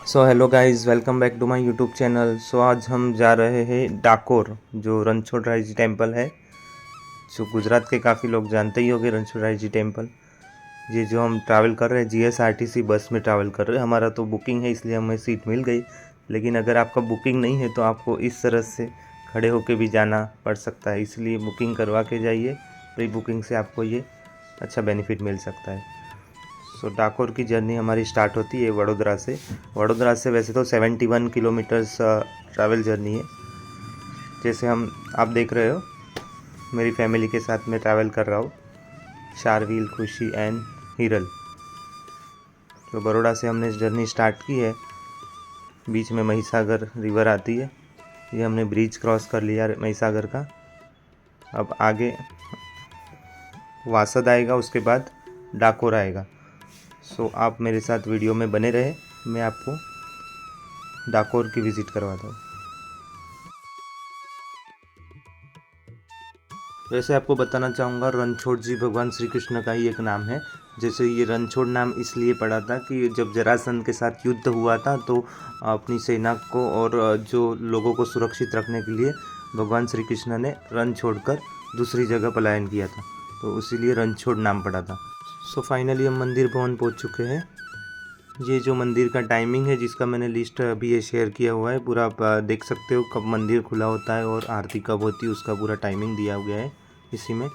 So hello guys, welcome back to my YouTube channel. So आज हम जा रहे हैं डाकोर, जो रणछोड़राय जी टेम्पल है, जो गुजरात के काफ़ी लोग जानते ही होंगे रणछोड़राय जी टेम्पल। ये जो हम ट्रैवल कर रहे हैं जीएसआरटीसी बस में ट्रैवल कर रहे हैं। हमारा तो बुकिंग है इसलिए हमें सीट मिल गई, लेकिन अगर आपका बुकिंग नहीं है तो आपको इस तरह से खड़े होकर भी जाना पड़ सकता है, इसलिए बुकिंग करवा के जाइए। प्री बुकिंग से आपको ये अच्छा बेनिफिट मिल सकता है। सो डाकोर की जर्नी हमारी स्टार्ट होती है वडोदरा से। वडोदरा से वैसे तो 71 किलोमीटर्स ट्रैवल जर्नी है। जैसे आप देख रहे हो, मेरी फैमिली के साथ मैं ट्रैवल कर रहा हूँ, शारवील, खुशी एंड हिरल। तो बड़ोड़ा से हमने जर्नी स्टार्ट की है। बीच में महिसागर रिवर आती है, ये हमने ब्रिज क्रॉस कर लिया महिसागर का। अब आगे वासद आएगा, उसके बाद डाकोर आएगा। सो आप मेरे साथ वीडियो में बने रहे, मैं आपको डाकोर की विज़िट करवाता हूँ। वैसे आपको बताना चाहूँगा, रणछोड़ जी भगवान श्री कृष्ण का ही एक नाम है। जैसे ये रणछोड़ नाम इसलिए पड़ा था कि जब जरासंध के साथ युद्ध हुआ था तो अपनी सेना को और जो लोगों को सुरक्षित रखने के लिए भगवान श्री कृष्ण ने रण छोड़कर दूसरी जगह पलायन किया था, तो इसीलिए रणछोड़ नाम पड़ा था। सो फाइनली हम मंदिर भवन पहुँच चुके हैं। ये जो मंदिर का टाइमिंग है, जिसका मैंने लिस्ट अभी ये शेयर किया हुआ है, पूरा आप देख सकते हो कब मंदिर खुला होता है और आरती कब होती है, उसका पूरा टाइमिंग दिया गया है इसी में।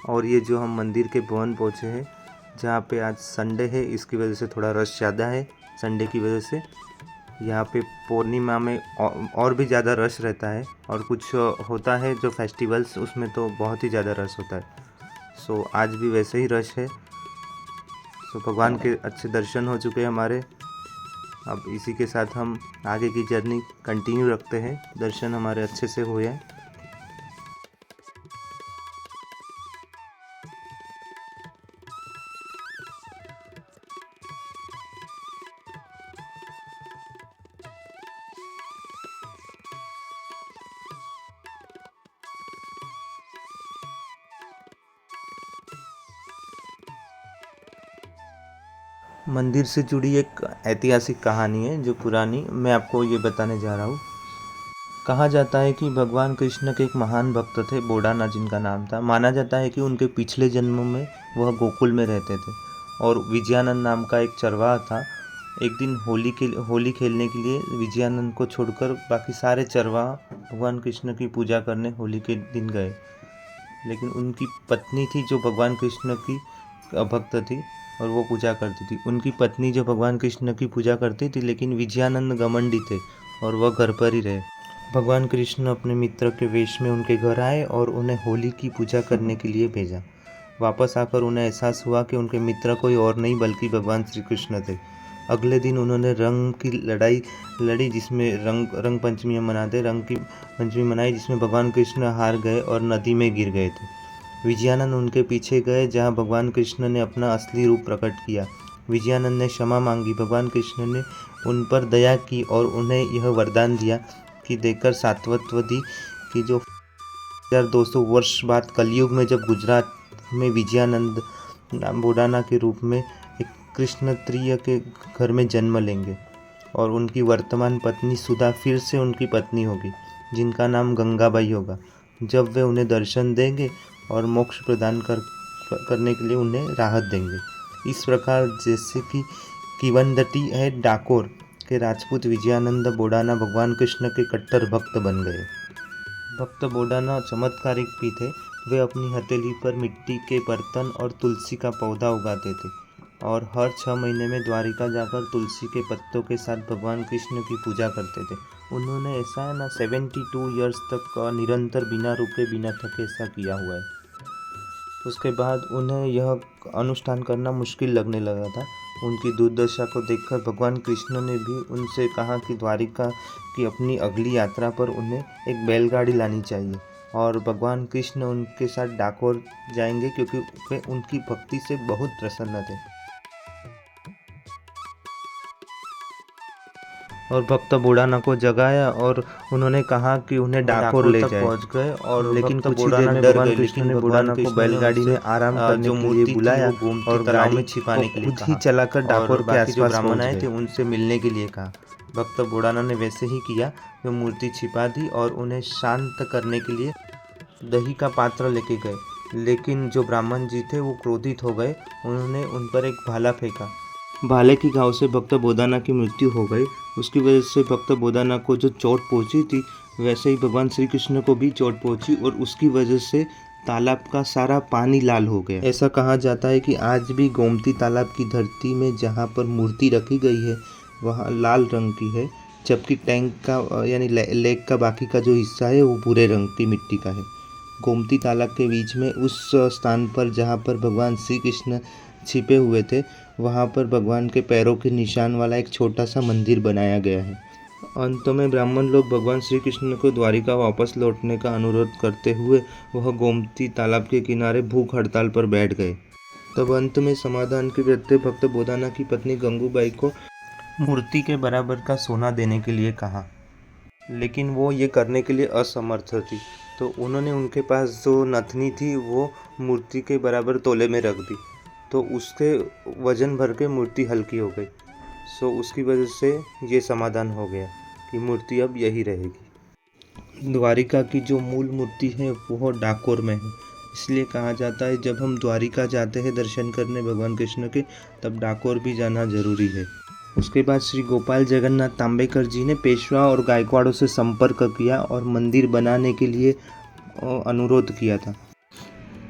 और ये जो हम मंदिर के भवन पहुँचे हैं, जहाँ पे आज संडे है, इसकी वजह से थोड़ा रश ज़्यादा है। संडे की वजह से यहाँ पे पूर्णिमा में और भी ज़्यादा रश रहता है, और कुछ होता है जो फेस्टिवल्स, उसमें तो बहुत ही ज़्यादा रश होता है। सो आज भी वैसे ही रश है। तो भगवान के अच्छे दर्शन हो चुके हैं हमारे। अब इसी के साथ हम आगे की जर्नी कंटिन्यू रखते हैं। दर्शन हमारे अच्छे से हुए हैं। मंदिर से जुड़ी एक ऐतिहासिक कहानी है जो पुरानी, मैं आपको ये बताने जा रहा हूँ। कहा जाता है कि भगवान कृष्ण के एक महान भक्त थे, बोडाना जिनका नाम था। माना जाता है कि उनके पिछले जन्म में वह गोकुल में रहते थे, और विजयानंद नाम का एक चरवाहा था। एक दिन होली खेलने के लिए विजयानंद को छोड़कर बाकी सारे चरवाहा भगवान कृष्ण की पूजा करने होली के दिन गए। लेकिन उनकी पत्नी थी जो भगवान कृष्ण की भक्त थी, और वो पूजा करती थी। उनकी पत्नी जो भगवान कृष्ण की पूजा करती थी, लेकिन विजयानंद घमंडी थे और वह घर पर ही रहे। भगवान कृष्ण अपने मित्र के वेश में उनके घर आए और उन्हें होली की पूजा करने के लिए भेजा। वापस आकर उन्हें एहसास हुआ कि उनके मित्र कोई और नहीं बल्कि भगवान श्री कृष्ण थे। अगले दिन उन्होंने रंग की लड़ाई लड़ी, जिसमें रंग पंचमी मनाते, रंग की पंचमी मनाई, जिसमें भगवान कृष्ण हार गए और नदी में गिर गए थे। विजयानंद उनके पीछे गए, जहाँ भगवान कृष्ण ने अपना असली रूप प्रकट किया। विजयानंद ने क्षमा मांगी। भगवान कृष्ण ने उन पर दया की और उन्हें यह वरदान दिया कि देकर सात्वत्व दी कि जो 1200 वर्ष बाद कलयुग में जब गुजरात में विजयानंद बोडाना के रूप में एक कृष्ण त्रिय के घर में जन्म लेंगे, और उनकी वर्तमान पत्नी सुधा फिर से उनकी पत्नी होगी, जिनका नाम गंगाबाई होगा। जब वे उन्हें दर्शन देंगे और मोक्ष प्रदान करने के लिए उन्हें राहत देंगे। इस प्रकार जैसे कि किवंदती है डाकोर के राजपूत विजयानंद बोडाना भगवान कृष्ण के कट्टर भक्त बन गए। भक्त बोडाना चमत्कारिक भी थे। वे अपनी हथेली पर मिट्टी के बर्तन और तुलसी का पौधा उगाते थे, और हर 6 महीने में द्वारिका जाकर तुलसी के पत्तों के साथ भगवान कृष्ण की पूजा करते थे। उन्होंने ऐसा है ना 72 ईयर्स तक निरंतर बिना रुके बिना थके ऐसा किया हुआ है। उसके बाद उन्हें यह अनुष्ठान करना मुश्किल लगने लगा था। उनकी दुर्दशा को देखकर भगवान कृष्ण ने भी उनसे कहा कि द्वारिका की अपनी अगली यात्रा पर उन्हें एक बैलगाड़ी लानी चाहिए, और भगवान कृष्ण उनके साथ डाकोर जाएंगे क्योंकि वे उनकी भक्ति से बहुत प्रसन्न थे। और भक्त बुढ़ाना को जगाया और उन्होंने कहा कि उन्हें डाकोर ले जाए। पहुंच गए, और लेकिन कुछ ही देर में भगवान कृष्ण ने बुढ़ाना को बैलगाड़ी में आराम करने के लिए बुलाया और गाड़ी में छिपाने के लिए खुद ही चलाकर डाकोर के आसपास ब्राह्मण आए थे उनसे मिलने के लिए कहा। भक्त बोड़ाना ने वैसे ही किया। वे मूर्ति छिपा दी और उन्हें शांत करने के लिए दही का पात्र लेके गए, लेकिन जो ब्राह्मण जी थे वो क्रोधित हो गए। उन्होंने उन पर एक भाला फेंका। भाले की घाव से भक्त बोधाना की मृत्यु हो गई। उसकी वजह से भक्त बोधाना को जो चोट पहुंची थी, वैसे ही भगवान श्री कृष्ण को भी चोट पहुंची और उसकी वजह से तालाब का सारा पानी लाल हो गया। ऐसा कहा जाता है कि आज भी गोमती तालाब की धरती में जहाँ पर मूर्ति रखी गई है वहाँ लाल रंग की है, जबकि टैंक का यानी लेक का बाकी का जो हिस्सा है वो भूरे रंग की मिट्टी का है। गोमती तालाब के बीच में उस स्थान पर जहाँ पर भगवान श्री कृष्ण छिपे हुए थे, वहाँ पर भगवान के पैरों के निशान वाला एक छोटा सा मंदिर बनाया गया है। अंत में ब्राह्मण लोग भगवान श्री कृष्ण को द्वारिका वापस लौटने का अनुरोध करते हुए वह गोमती तालाब के किनारे भूख हड़ताल पर बैठ गए। तब अंत में समाधान के प्रत्यय भक्त बोधाना की पत्नी गंगूबाई को मूर्ति के बराबर का सोना देने के लिए कहा, लेकिन वो ये करने के लिए असमर्थ थी। तो उन्होंने उनके पास जो नथनी थी वो मूर्ति के बराबर तोले में रख दी, तो उसके वजन भर के मूर्ति हल्की हो गई। सो उसकी वजह से ये समाधान हो गया कि मूर्ति अब यही रहेगी। द्वारिका की जो मूल मूर्ति है वो डाकोर में है, इसलिए कहा जाता है जब हम द्वारिका जाते हैं दर्शन करने भगवान कृष्ण के, तब डाकोर भी जाना जरूरी है। उसके बाद श्री गोपाल जगन्नाथ तांबेकर जी ने पेशवा और गायकवाड़ों से संपर्क किया और मंदिर बनाने के लिए अनुरोध किया था।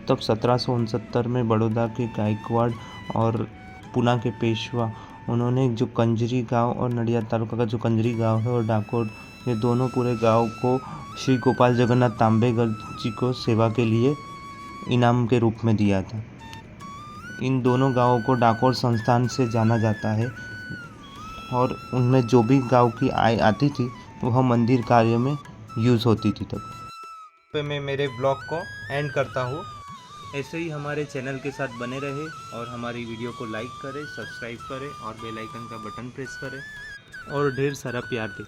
तब 1769 में बड़ौदा के गायकवाड़ और पुणे के पेशवा, उन्होंने जो कंजरी गांव और नडियाद तालुका का जो कंजरी गांव है और डाकोर, ये दोनों पूरे गांव को श्री गोपाल जगन्नाथ तांबेकर जी को सेवा के लिए इनाम के रूप में दिया था। इन दोनों गांवों को डाकोर संस्थान से जाना जाता है और उनमें जो भी गांव की आय आती थी वह मंदिर कार्य में यूज़ होती थी। तब पे मैं मेरे ब्लॉग को एंड करता हूँ। ऐसे ही हमारे चैनल के साथ बने रहे और हमारी वीडियो को लाइक करें, सब्सक्राइब करें और बेल आइकन का बटन प्रेस करें और ढेर सारा प्यार दें।